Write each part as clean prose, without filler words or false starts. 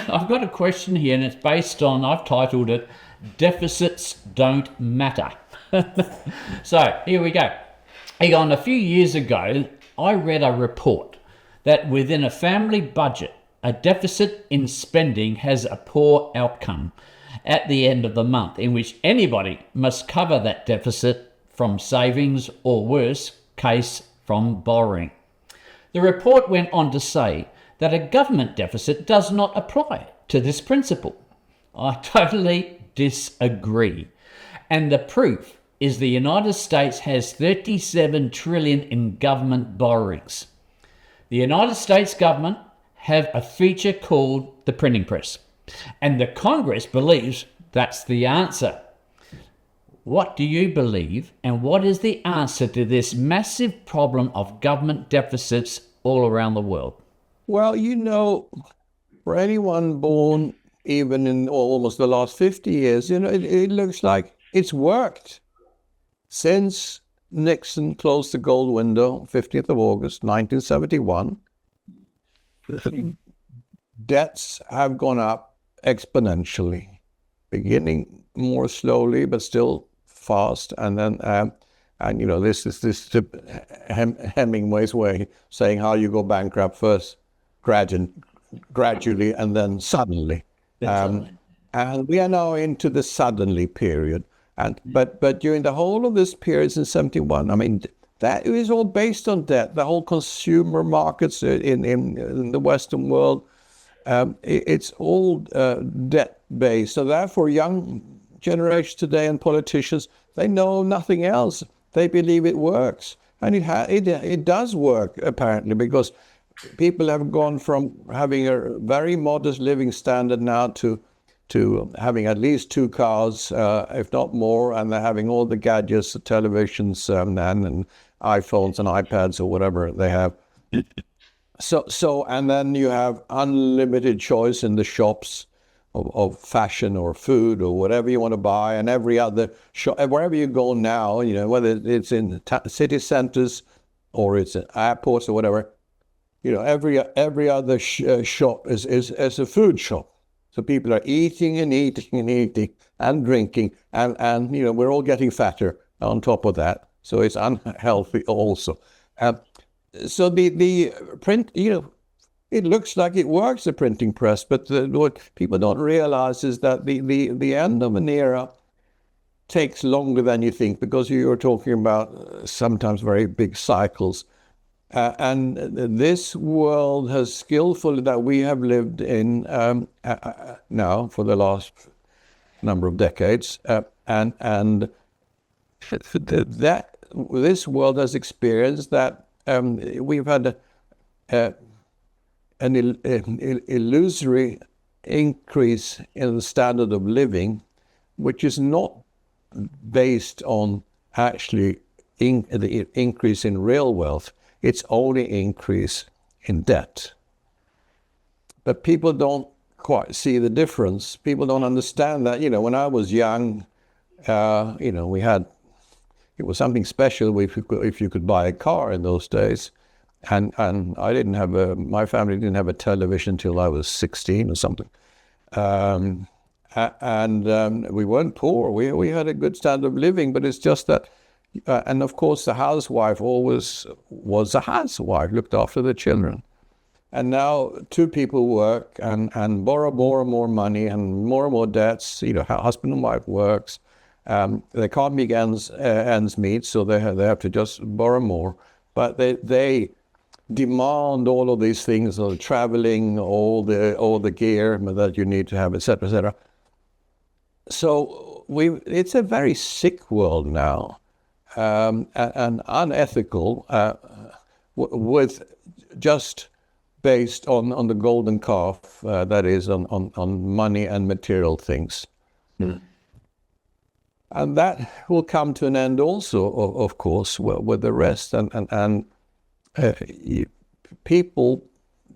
I've got a question here, and it's based on, I've titled it, Deficits Don't Matter. So here we go. Egon, a few years ago, I read a report that within a family budget, a deficit in spending has a poor outcome at the end of the month, in which anybody must cover that deficit from savings or, worse case, from borrowing. The report went on to say that a government deficit does not apply to this principle. I totally disagree. And the proof is the United States has 37 trillion in government borrowings. The United States government have a feature called the printing press, and the Congress believes that's the answer. What do you believe, and what is the answer to this massive problem of government deficits all around the world? Well, for anyone born even in almost the last 50 years, it looks like it's worked. Since Nixon closed the gold window, 15th of August, 1971, debts have gone up exponentially, beginning more slowly, but still fast. And then, this is Hemingway's way, saying how you go bankrupt first, gradually, and then suddenly. And we are now into the suddenly period. But during the whole of this period since 71, I mean, that is all based on debt. The whole consumer markets in the Western world, it's all debt-based. So therefore, young generation today and politicians, they know nothing else. They believe it works. And it does work, apparently, because people have gone from having a very modest living standard now to having at least 2 cars, if not more, and they're having all the gadgets, the televisions, and iPhones and iPads or whatever they have. So, and then you have unlimited choice in the shops of fashion or food or whatever you want to buy, and every other shop, wherever you go now, whether it's in city centers or it's at airports or whatever, every other shop is a food shop. So people are eating and eating and eating and drinking, and we're all getting fatter on top of that. So it's unhealthy also. So the print, it looks like it works, the printing press, but what people don't realize is that the end of an era takes longer than you think, because you're talking about sometimes very big cycles. And this world has skillfully, that we have lived in now for the last number of decades, and that this world has experienced that we've had an illusory increase in the standard of living, which is not based on actually the increase in real wealth. It's only increase in debt. But people don't quite see the difference. People don't understand that, when I was young, it was something special if you could buy a car in those days. And I didn't have my family didn't have a television until I was 16 or something. And we weren't poor. We had a good standard of living, but it's just that, and of course the housewife always was a housewife, looked after the children. And now 2 people work and borrow more and more money and more debts. Husband and wife works. They can't make ends meet, so they have to just borrow more. But they demand all of these things, of traveling, all the gear that you need to have, etc., etc. So it's a very sick world now, and unethical, with just based on the golden calf, that is on money and material things. Mm. And that will come to an end also, of course, with the rest. And people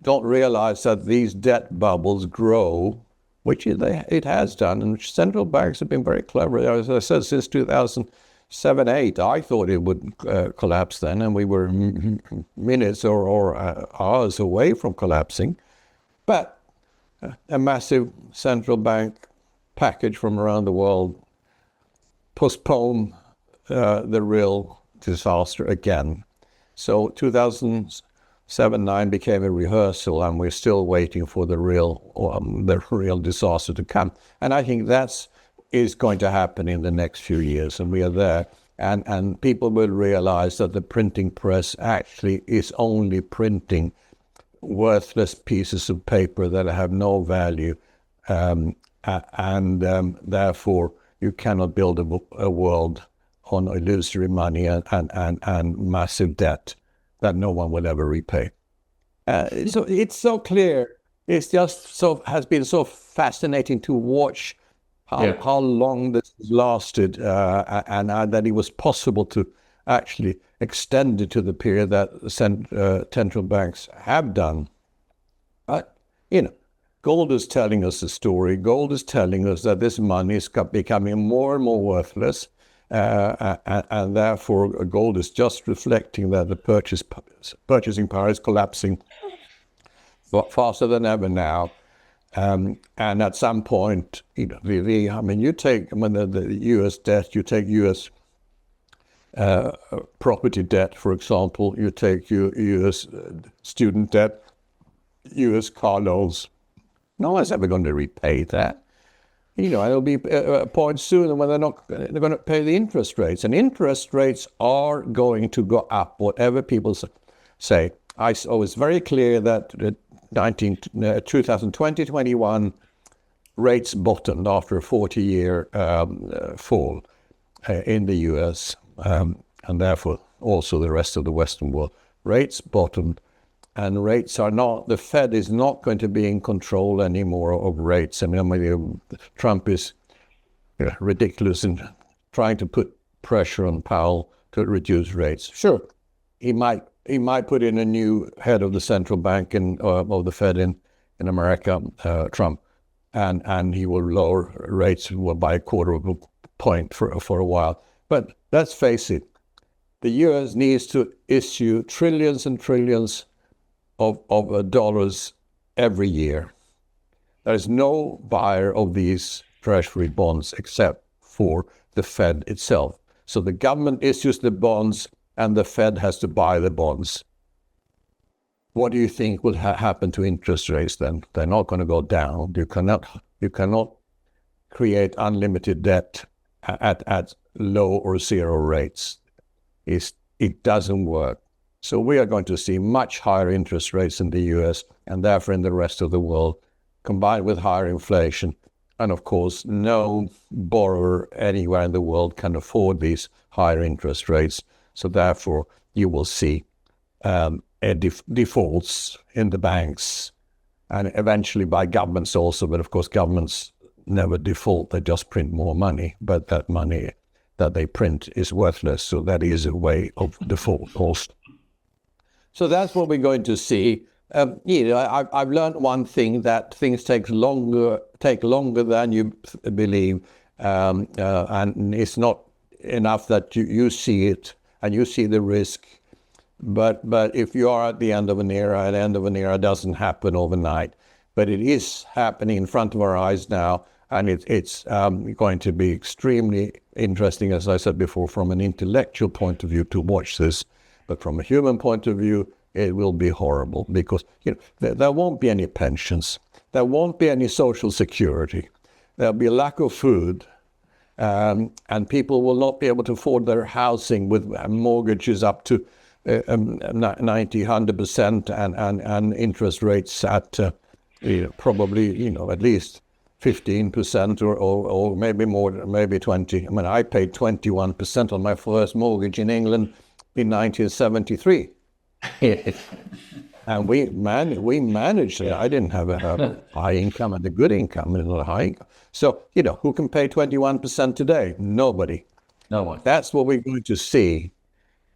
don't realize that these debt bubbles grow, which it has done. And central banks have been very clever. As I said, since 2007-8, I thought it would collapse then, and we were minutes or hours away from collapsing. But a massive central bank package from around the world postpone the real disaster again. So 2007-9 became a rehearsal, and we're still waiting for the real disaster to come. And I think is going to happen in the next few years, and we are there. And people will realize that the printing press actually is only printing worthless pieces of paper that have no value, and therefore you cannot build a world on illusory money and massive debt that no one will ever repay. So it's so clear. It's just has been so fascinating to watch how long this has lasted, and that it was possible to actually extend it to the period that central banks have done. But, gold is telling us the story. Gold is telling us that this money is becoming more and more worthless, and therefore gold is just reflecting that the purchasing power is collapsing faster than ever now. And at some point, you take the U.S. debt, you take U.S. Property debt, for example, you take U.S. student debt, U.S. car loans. No one's ever going to repay that. There'll be a point soon when they're going to pay the interest rates, and interest rates are going to go up, whatever people say. I was very clear that 2020-21 rates bottomed after a 40-year fall in the U.S. And therefore also the rest of the Western world. Rates bottomed, and rates are not. The Fed is not going to be in control anymore of rates. Trump is ridiculous in trying to put pressure on Powell to reduce rates. Sure, he might put in a new head of the central bank of the Fed in America, Trump, and he will lower rates by a quarter of a point for a while. But let's face it, the U.S. needs to issue trillions and trillions of dollars every year. There is no buyer of these treasury bonds except for the Fed itself. So the government issues the bonds, and the Fed has to buy the bonds. What do you think will happen to interest rates then? They're not going to go down. You cannot create unlimited debt at low or zero rates. It doesn't work. So we are going to see much higher interest rates in the US and therefore in the rest of the world, combined with higher inflation. And of course, no borrower anywhere in the world can afford these higher interest rates. So therefore, you will see defaults in the banks, and eventually by governments also. But of course, governments never default. They just print more money. But that money that they print is worthless. So that is a way of default also. So that's what we're going to see. I've learned one thing, that things take longer than you believe, and it's not enough that you see it and you see the risk. But if you are at the end of an era, the end of an era doesn't happen overnight, but it is happening in front of our eyes now, and it's going to be extremely interesting, as I said before, from an intellectual point of view to watch this. But from a human point of view, it will be horrible, because there won't be any pensions, there won't be any social security, there'll be a lack of food, and people will not be able to afford their housing with mortgages up to 90, 100%, and interest rates at probably at least 15% or maybe more, maybe 20. I mean, I paid 21% on my first mortgage in England in 1973. And we managed it. I didn't have a high income and a good income and not a high income. So, who can pay 21% today? Nobody. No one. That's what we're going to see.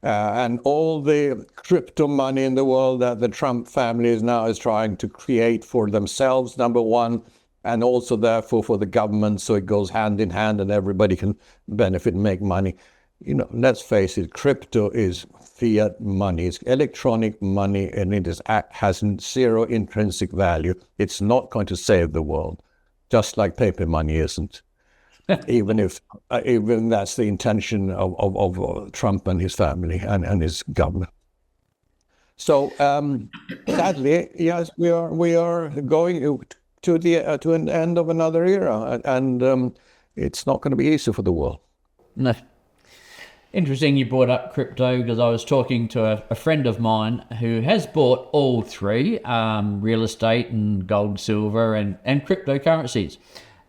And all the crypto money in the world that the Trump family is trying to create for themselves, number one, and also therefore for the government, so it goes hand in hand and everybody can benefit and make money. let's face it, crypto is fiat money. It's electronic money, and it has zero intrinsic value. It's not going to save the world, just like paper money isn't. Even that's the intention of Trump and his family and his government. So sadly, yes, we are going to an end of another era, and it's not going to be easy for the world. No. Interesting you brought up crypto, because I was talking to a friend of mine who has bought all three, real estate and gold, silver, and cryptocurrencies.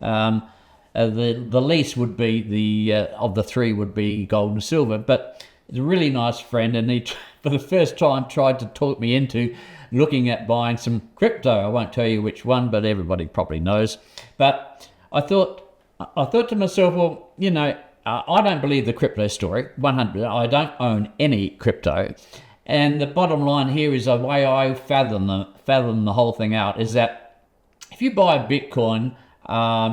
The least would be of the three would be gold and silver, but he's a really nice friend, and he for the first time tried to talk me into looking at buying some crypto. I won't tell you which one, but everybody probably knows. But I thought to myself, well, I don't believe the crypto story, 100%. I don't own any crypto. And the bottom line here is the way I fathom the whole thing out is that if you buy a Bitcoin,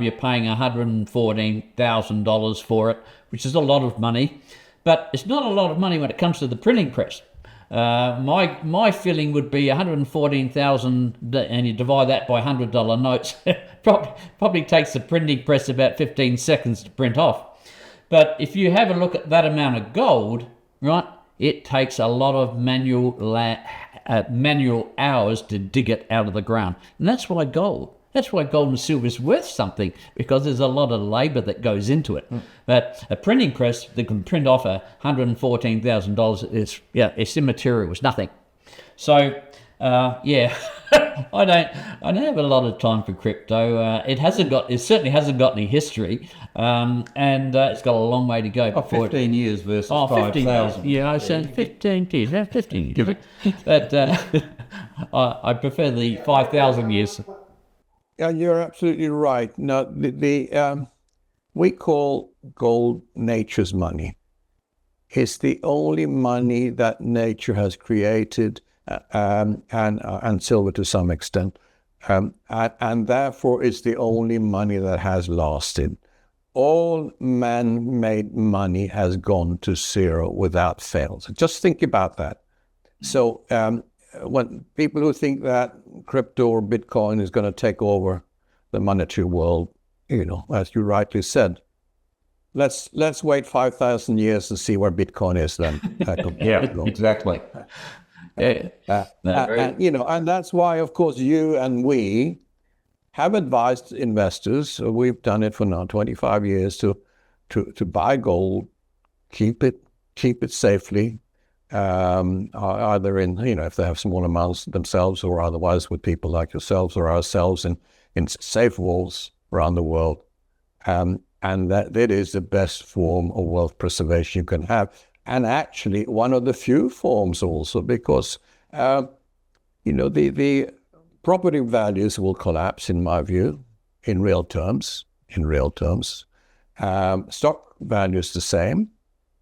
you're paying $114,000 for it, which is a lot of money. But it's not a lot of money when it comes to the printing press. My feeling would be $114,000, and you divide that by $100 notes. probably takes the printing press about 15 seconds to print off. But if you have a look at that amount of gold, right, it takes a lot of manual hours to dig it out of the ground. And that's why gold and silver is worth something, because there's a lot of labor that goes into it. But a printing press that can print off $114,000, it's immaterial, it's nothing. So, I don't have a lot of time for crypto. It certainly hasn't got any history, and it's got a long way to go. 15 years versus 5,000. Yeah, I said 15 years. 15 years. But I prefer the 5,000 years. Yeah, you're absolutely right. Now, we call gold nature's money. It's the only money that nature has created, and silver to some extent, and therefore it's the only money that has lasted. All man-made money has gone to zero without fail. So just think about that. So when people who think that crypto or Bitcoin is going to take over the monetary world, as you rightly said, let's wait 5,000 years to see where Bitcoin is then. Yeah, exactly. And that's why, of course, you and we have advised investors. We've done it for now 25 years to buy gold, keep it safely, either in if they have small amounts themselves, or otherwise with people like yourselves or ourselves in safe vaults around the world, and that is the best form of wealth preservation you can have. And actually, one of the few forms also, because, the property values will collapse, in my view, in real terms. Stock value is the same.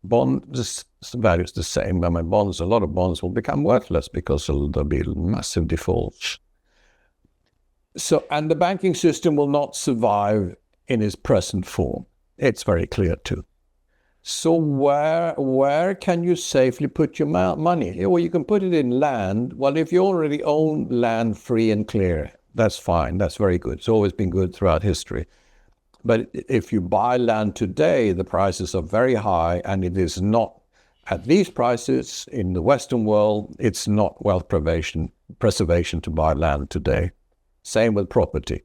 Bonds value is the same. A lot of bonds will become worthless because there'll be massive defaults. So, and the banking system will not survive in its present form. It's very clear too. So where can you safely put your money? Well, you can put it in land. Well, if you already own land free and clear, that's fine. That's very good. It's always been good throughout history. But if you buy land today, the prices are very high, and it is not, at these prices in the Western world, it's not wealth preservation to buy land today. Same with property.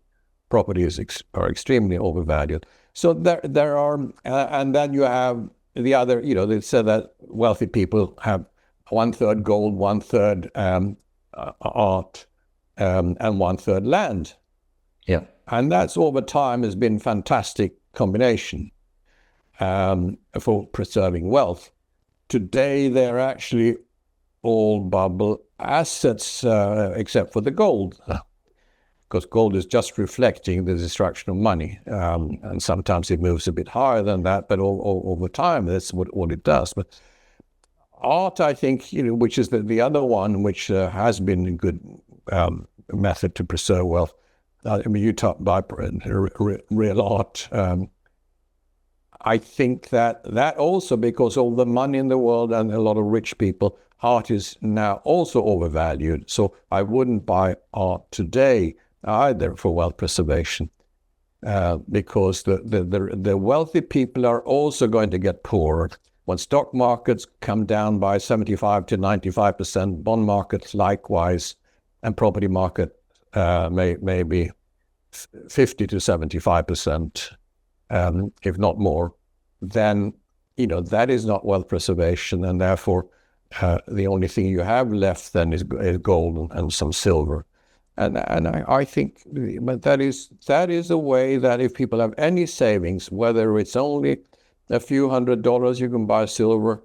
Properties are extremely overvalued. So there are, and then you have the other, they said that wealthy people have 1/3 gold, 1/3 art, and 1/3 land. Yeah. And that's over time has been fantastic combination for preserving wealth. Today, they're actually all bubble assets, except for the gold. Because gold is just reflecting the destruction of money. And sometimes it moves a bit higher than that, but over time, that's what it does. But art, I think, which is the other one, which has been a good method to preserve wealth. You talk about real art. I think that also, because all the money in the world and a lot of rich people, art is now also overvalued. So I wouldn't buy art today either for wealth preservation, because the wealthy people are also going to get poorer. When stock markets come down by 75 to 95%, bond markets likewise, and property market maybe 50 to 75%, if not more, then that is not wealth preservation, and therefore the only thing you have left then is gold and some silver. And I think that is a way that if people have any savings, whether it's only a few $100s, you can buy silver,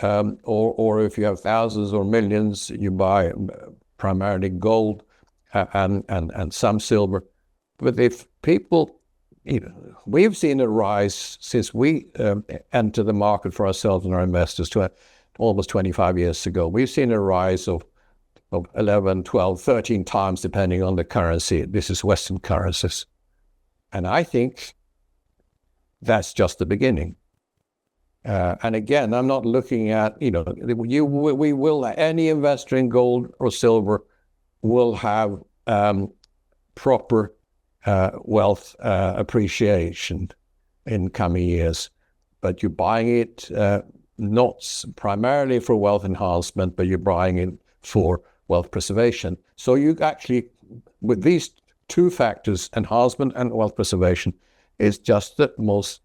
or if you have thousands or millions, you buy primarily gold and some silver. But if people, we've seen a rise since we entered the market for ourselves and our investors almost 25 years ago. We've seen a rise of 11, 12, 13 times, depending on the currency. This is Western currencies. And I think that's just the beginning. And again, I'm not looking at, any investor in gold or silver will have proper wealth appreciation in coming years. But you're buying it not primarily for wealth enhancement, but you're buying it for wealth preservation. So you actually, with these two factors, enhancement and wealth preservation, is just the most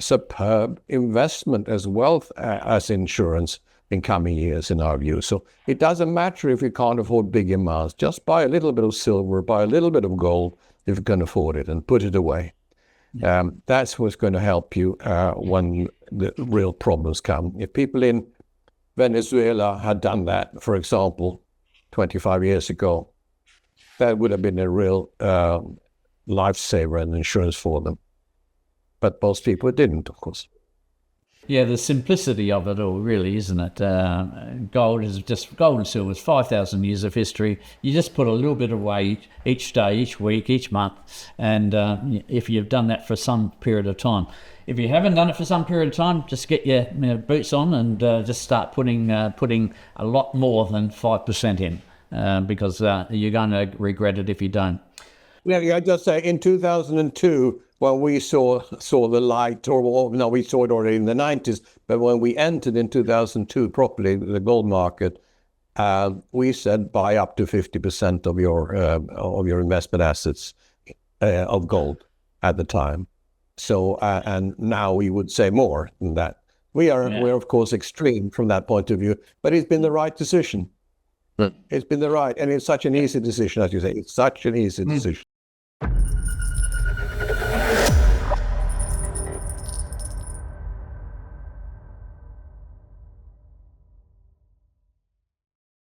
superb investment as wealth as insurance in coming years, in our view. So it doesn't matter if you can't afford big amounts. Just buy a little bit of silver, buy a little bit of gold if you can afford it, and put it away. That's what's going to help you when the real problems come. If people in Venezuela had done that, for example, 25 years ago, that would have been a real lifesaver and insurance for them. But most people didn't, of course. Yeah, the simplicity of it all, really, isn't it? Gold and silver is 5,000 years of history. You just put a little bit away each day, each week, each month, and if you've done that for some period of time. If you haven't done it for some period of time, just get your boots on and just start putting a lot more than 5% in, because you're going to regret it if you don't. Yeah, I just say in 2002, when we saw the light, we saw it already in the 90s, but when we entered in 2002 properly, the gold market, we said buy up to 50% of your investment assets of gold at the time. So and now we would say more than that. We're of course extreme from that point of view, but it's been the right decision. It's been the right, and it's such an easy decision, as you say. It's such an easy decision.